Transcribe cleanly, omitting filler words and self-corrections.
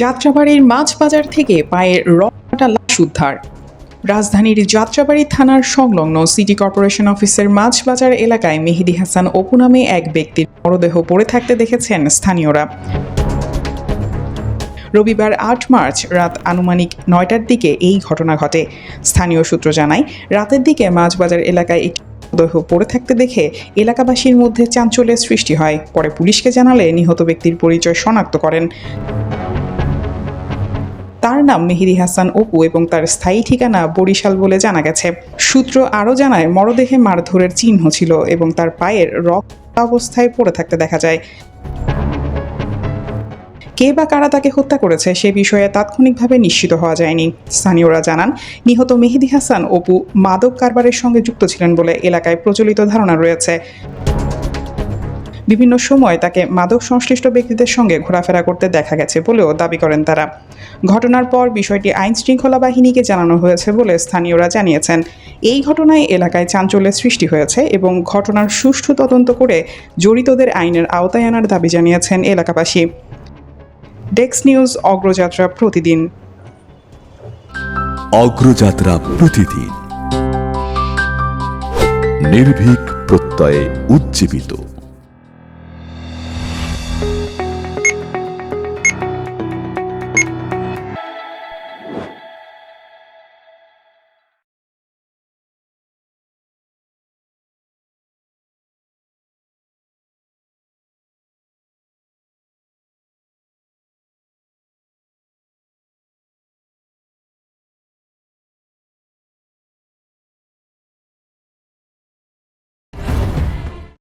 যাত্রাবাড়ির মাছ বাজার থেকে পায়ের রক্তটা লাশ উদ্ধার। রাজধানীর যাত্রাবাড়ি থানার সংলগ্ন সিটি কর্পোরেশন অফিসের মাছ বাজার এলাকায় মেহেদী হাসান অপু নামে এক ব্যক্তির মরদেহ পড়ে থাকতে দেখেছেন স্থানীয়রা। রবিবার ৮ মার্চ রাত আনুমানিক ৯টার দিকে এই ঘটনা ঘটে। স্থানীয় সূত্র জানায়, রাতের দিকে মাছ বাজার এলাকায় একটি মরদেহ পড়ে থাকতে দেখে এলাকাবাসীর মধ্যে চাঞ্চল্যের সৃষ্টি হয়। পরে পুলিশকে জানালে নিহত ব্যক্তির পরিচয় শনাক্ত করেন। তার নাম মেহেদী হাসান অপু এবং তার স্থায়ী ঠিকানা বরিশাল বলে জানা গেছে। সূত্র আরও জানায়, মরদেহে মারধরের চিহ্ন ছিল এবং তার পায়ের রক্ত অবস্থায় পড়ে থাকতে দেখা যায়। কে বা কারা তাকে হত্যা করেছে সে বিষয়ে তাৎক্ষণিকভাবে নিশ্চিত হওয়া যায়নি। স্থানীয়রা জানান, নিহত মেহেদী হাসান অপু মাদক কারবারের সঙ্গে যুক্ত ছিলেন বলে এলাকায় প্রচলিত ধারণা রয়েছে। বিভিন্ন সময় তাকে মাদক সংশ্লিষ্ট ব্যক্তিদের সঙ্গে ঘোরাফেরা করতে দেখা গেছে বলেও দাবি করেন তারা। ঘটনার পর বিষয়টি আইন শৃঙ্খলা বাহিনীকে জানানো হয়েছে বলে স্থানীয়রা জানিয়েছেন। এই ঘটনায় এলাকায় চাঞ্চল্যের সৃষ্টি হয়েছে এবং ঘটনার সুষ্ঠু তদন্ত করে জড়িতদের আইনের আওতায় আনার দাবি জানিয়েছেন এলাকাবাসী। ডেস্ক নিউজ, অগ্রযাত্রা প্রতিদিন। অগ্রযাত্রা প্রতিদিন, নির্ভীক প্রত্যয়ে উজ্জীবিত।